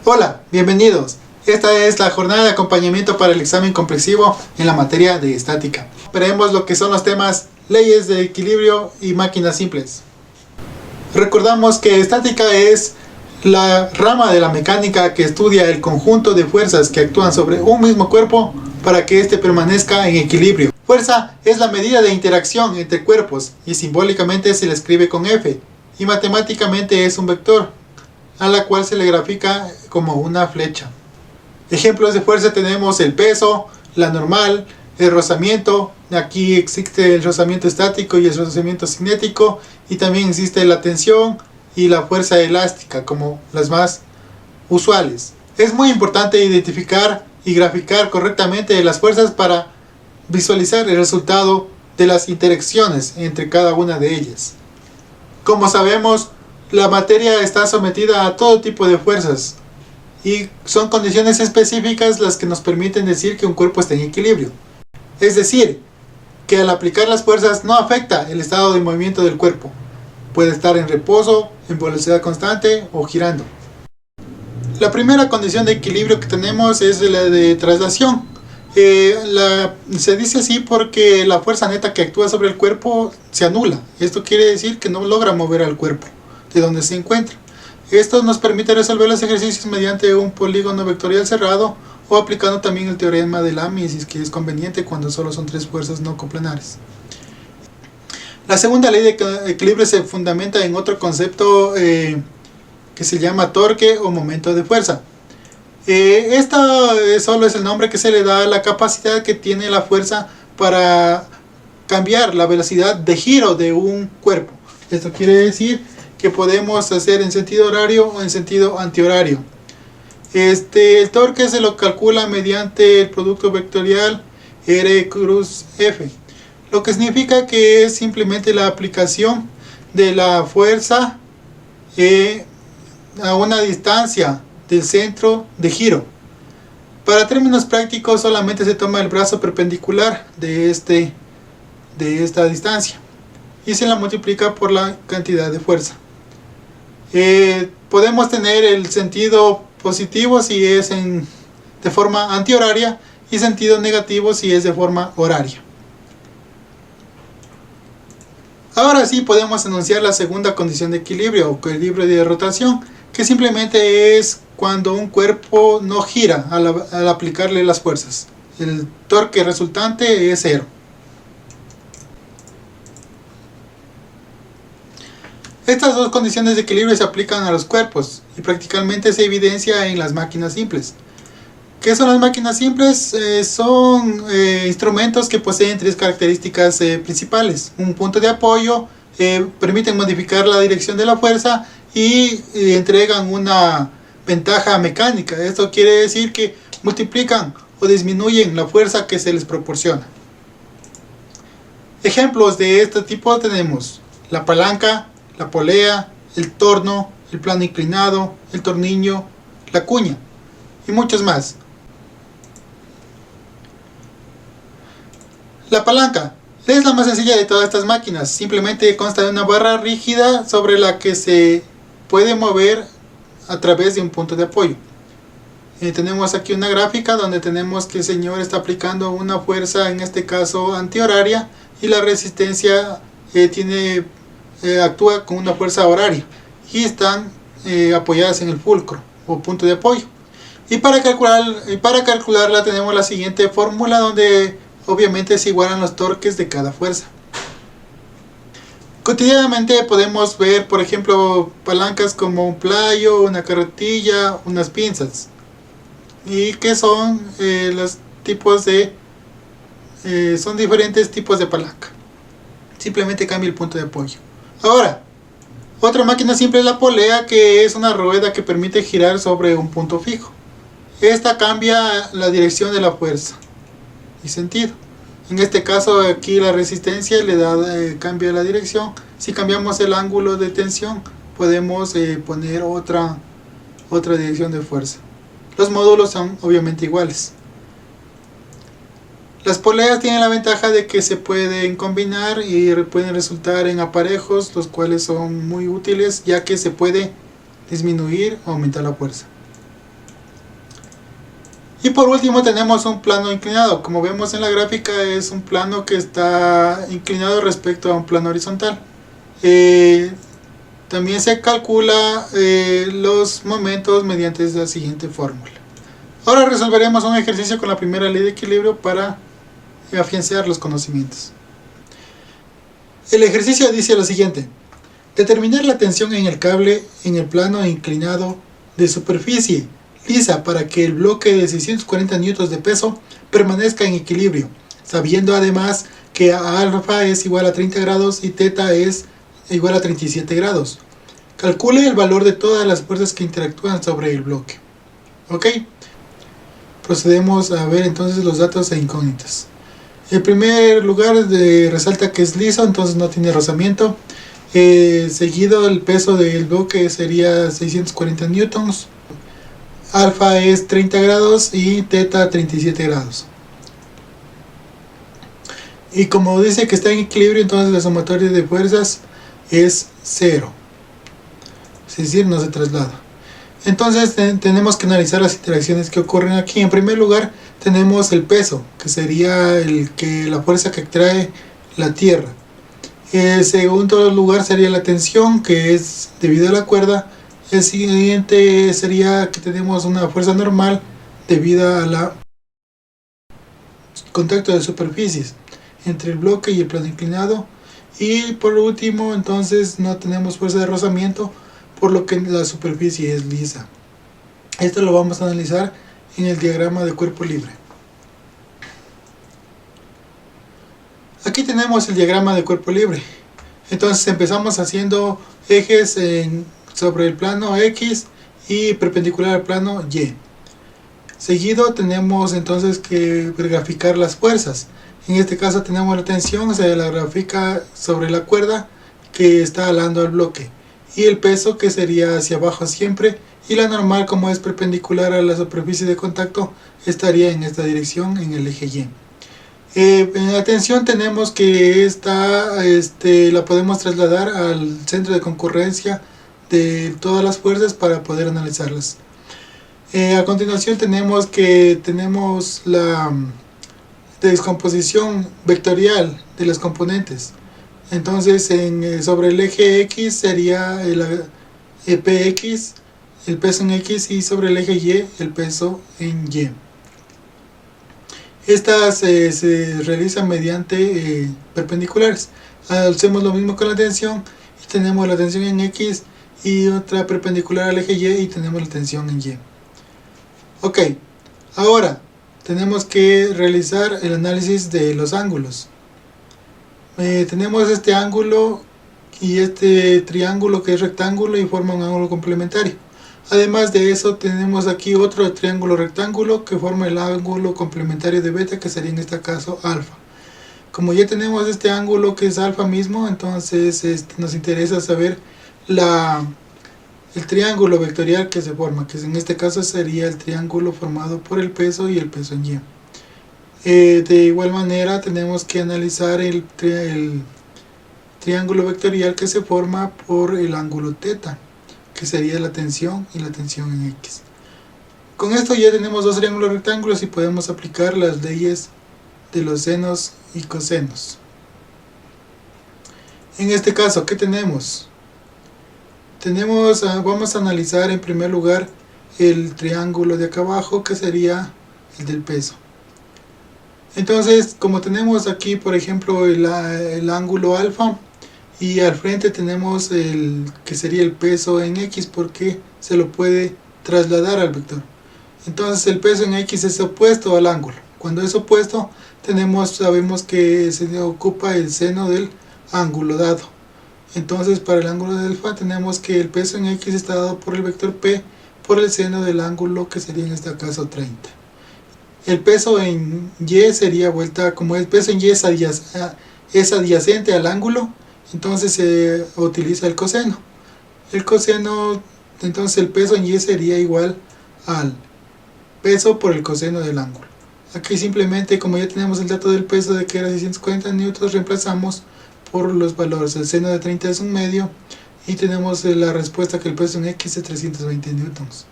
Hola, bienvenidos. Esta es la jornada de acompañamiento para el examen complexivo en la materia de estática. Veremos lo que son los temas leyes de equilibrio y máquinas simples. Recordamos que estática es la rama de la mecánica que estudia el conjunto de fuerzas que actúan sobre un mismo cuerpo para que éste permanezca en equilibrio. Fuerza es la medida de interacción entre cuerpos y simbólicamente se le escribe con F, y matemáticamente es un vector, a la cual se le grafica como una flecha. Ejemplos de fuerza tenemos el peso, la normal, el rozamiento. Aquí existe el rozamiento estático y el rozamiento cinético, y también existe la tensión y la fuerza elástica como las más usuales. Es muy importante identificar y graficar correctamente las fuerzas para visualizar el resultado de las interacciones entre cada una de ellas. Como sabemos, la materia está sometida a todo tipo de fuerzas y son condiciones específicas las que nos permiten decir que un cuerpo está en equilibrio. Es decir, que al aplicar las fuerzas no afecta el estado de movimiento del cuerpo. Puede estar en reposo, en velocidad constante o girando. La primera condición de equilibrio que tenemos es la de traslación. Se dice así porque la fuerza neta que actúa sobre el cuerpo se anula. Esto quiere decir que no logra mover al cuerpo de donde se encuentra. Esto nos permite resolver los ejercicios mediante un polígono vectorial cerrado o aplicando también el teorema de Lamias, que es conveniente cuando solo son tres fuerzas no coplanares. La segunda ley de equilibrio se fundamenta en otro concepto que se llama torque o momento de fuerza. Esta solo es el nombre que se le da a la capacidad que tiene la fuerza para cambiar la velocidad de giro de un cuerpo. Esto quiere decir que podemos hacer en sentido horario o en sentido antihorario. El torque se lo calcula mediante el producto vectorial R cruz F, lo que significa que es simplemente la aplicación de la fuerza a una distancia del centro de giro. Para términos prácticos solamente se toma el brazo perpendicular de esta distancia y se la multiplica por la cantidad de fuerza. Podemos tener el sentido positivo si es de forma antihoraria y sentido negativo si es de forma horaria. Ahora sí podemos enunciar la segunda condición de equilibrio o equilibrio de rotación, que simplemente es cuando un cuerpo no gira al aplicarle las fuerzas. El torque resultante es cero. Estas dos condiciones de equilibrio se aplican a los cuerpos y prácticamente se evidencia en las máquinas simples. ¿Qué son las máquinas simples? Son instrumentos que poseen tres características principales. Un punto de apoyo, permiten modificar la dirección de la fuerza y entregan una ventaja mecánica. Esto quiere decir que multiplican o disminuyen la fuerza que se les proporciona. Ejemplos de este tipo tenemos la palanca, la polea, el torno, el plano inclinado, el tornillo, la cuña y muchos más. La palanca es la más sencilla de todas estas máquinas. Simplemente consta de una barra rígida sobre la que se puede mover a través de un punto de apoyo. Tenemos aquí una gráfica donde tenemos que el señor está aplicando una fuerza, en este caso antihoraria, y la resistencia actúa con una fuerza horaria y están apoyadas en el fulcro o punto de apoyo. Y para calcularla tenemos la siguiente fórmula, donde obviamente se igualan los torques de cada fuerza. Cotidianamente podemos ver, por ejemplo, palancas como un playo, una carretilla, unas pinzas, y que son son diferentes tipos de palanca. Simplemente cambia el punto de apoyo. Ahora, otra máquina simple es la polea, que es una rueda que permite girar sobre un punto fijo. Esta cambia la dirección de la fuerza y sentido. En este caso aquí la resistencia cambia la dirección. Si cambiamos el ángulo de tensión podemos poner otra dirección de fuerza. Los módulos son obviamente iguales. Las poleas tienen la ventaja de que se pueden combinar y pueden resultar en aparejos, los cuales son muy útiles ya que se puede disminuir o aumentar la fuerza. Y por último tenemos un plano inclinado. Como vemos en la gráfica, es un plano que está inclinado respecto a un plano horizontal. También se calcula los momentos mediante la siguiente fórmula. Ahora resolveremos un ejercicio con la primera ley de equilibrio para afianzar los conocimientos. El ejercicio dice lo siguiente: determinar la tensión en el cable en el plano inclinado de superficie lisa para que el bloque de 640 newtons de peso permanezca en equilibrio, sabiendo además que alfa es igual a 30 grados y teta es igual a 37 grados. Calcule el valor de todas las fuerzas que interactúan sobre el bloque. Ok, procedemos a ver entonces los datos e incógnitas. En primer lugar resalta que es liso, entonces no tiene rozamiento. Seguido el peso del bloque sería 640 newtons. Alfa es 30 grados y teta 37 grados. Y como dice que está en equilibrio, entonces la sumatoria de fuerzas es 0. Es decir, no se traslada. Entonces tenemos que analizar las interacciones que ocurren aquí. En primer lugar tenemos el peso, que sería la fuerza que atrae la Tierra. En segundo lugar sería la tensión, que es debido a la cuerda. El siguiente sería que tenemos una fuerza normal debido a la contacto de superficies entre el bloque y el plano inclinado. Y por último, entonces no tenemos fuerza de rozamiento, por lo que la superficie es lisa. Esto lo vamos a analizar en el diagrama de cuerpo libre. Aquí tenemos el diagrama de cuerpo libre. Entonces empezamos haciendo ejes sobre el plano X y perpendicular al plano Y. Seguido tenemos entonces que graficar las fuerzas. En este caso tenemos la tensión, se la grafica sobre la cuerda que está alando al bloque, y el peso, que sería hacia abajo siempre, y la normal, como es perpendicular a la superficie de contacto, estaría en esta dirección, en el eje Y. En la tensión tenemos que la podemos trasladar al centro de concurrencia de todas las fuerzas para poder analizarlas. A continuación tenemos la descomposición vectorial de los componentes. Entonces sobre el eje X sería el Px, el peso en X, y sobre el eje Y el peso en Y. Estas se realizan mediante perpendiculares. Hacemos lo mismo con la tensión, y tenemos la tensión en X y otra perpendicular al eje Y, y tenemos la tensión en Y. Ok, ahora tenemos que realizar el análisis de los ángulos. Tenemos este ángulo y este triángulo que es rectángulo y forma un ángulo complementario. Además de eso tenemos aquí otro triángulo rectángulo que forma el ángulo complementario de beta, que sería en este caso alfa. Como ya tenemos este ángulo que es alfa mismo, entonces nos interesa saber el triángulo vectorial que se forma, que en este caso sería el triángulo formado por el peso y el peso en Y. De igual manera tenemos que analizar el triángulo vectorial que se forma por el ángulo teta, que sería la tensión y la tensión en X. Con esto ya tenemos dos triángulos rectángulos y podemos aplicar las leyes de los senos y cosenos. En este caso, ¿qué tenemos? Vamos a analizar en primer lugar el triángulo de acá abajo, que sería el del peso. Entonces, como tenemos aquí por ejemplo el ángulo alfa, y al frente tenemos que sería el peso en X, porque se lo puede trasladar al vector. Entonces el peso en X es opuesto al ángulo. Cuando es opuesto, sabemos que se ocupa el seno del ángulo dado. Entonces para el ángulo de alfa tenemos que el peso en X está dado por el vector P por el seno del ángulo, que sería en este caso 30. El peso en Y sería como el peso en Y es adyacente al ángulo, entonces se utiliza el coseno. Entonces el peso en Y sería igual al peso por el coseno del ángulo. Aquí simplemente, como ya tenemos el dato del peso de que era 640 newtons, reemplazamos por los valores. El seno de 30 es 1/2 y tenemos la respuesta que el peso en X es 320 newtons.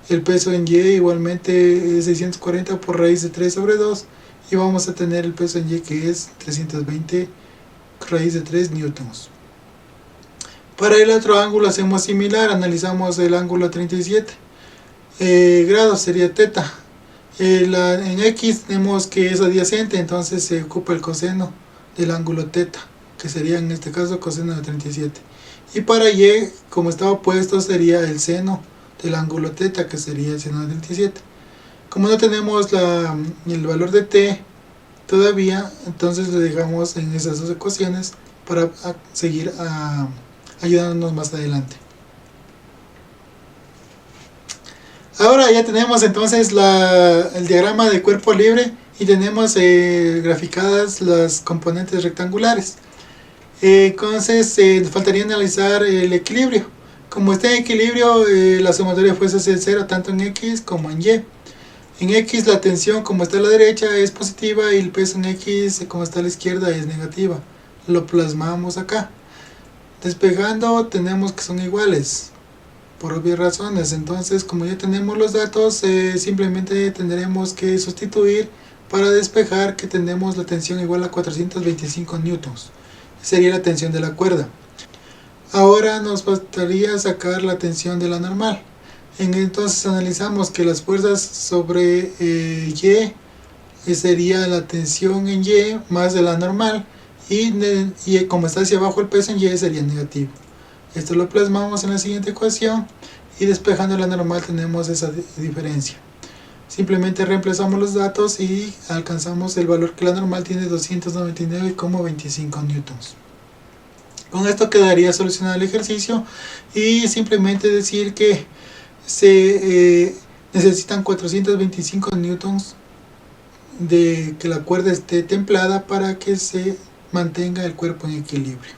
El peso en Y igualmente es 640 por raíz de 3 sobre 2 y vamos a tener el peso en Y que es 320 raíz de 3 newtons. Para el otro ángulo hacemos similar, analizamos el ángulo 37 grados, sería teta. En X tenemos que es adyacente, entonces se ocupa el coseno del ángulo teta, que sería en este caso coseno de 37. Y para Y, como está opuesto, sería el seno del ángulo teta, que sería el seno de 37. Como no tenemos el valor de t todavía, entonces le dejamos en esas dos ecuaciones para seguir ayudándonos más adelante. Ahora ya tenemos entonces el diagrama de cuerpo libre y tenemos graficadas las componentes rectangulares. Entonces nos faltaría analizar el equilibrio. Como está en equilibrio, la sumatoria de fuerzas es 0 tanto en X como en Y. En X la tensión, como está a la derecha, es positiva y el peso en X, como está a la izquierda, es negativa. Lo plasmamos acá. Despejando tenemos que son iguales, por obvias razones. Entonces, como ya tenemos los datos, simplemente tendremos que sustituir para despejar que tenemos la tensión igual a 425 newtons. Sería la tensión de la cuerda. Ahora nos bastaría sacar la tensión de la normal. Entonces analizamos que las fuerzas sobre Y sería la tensión en Y más de la normal y como está hacia abajo el peso en Y sería negativo. Esto lo plasmamos en la siguiente ecuación y despejando la normal tenemos esa diferencia. Simplemente reemplazamos los datos y alcanzamos el valor que la normal tiene, 299,25 newtons. Con esto quedaría solucionado el ejercicio y simplemente decir que se necesitan 425 newtons de que la cuerda esté templada para que se mantenga el cuerpo en equilibrio.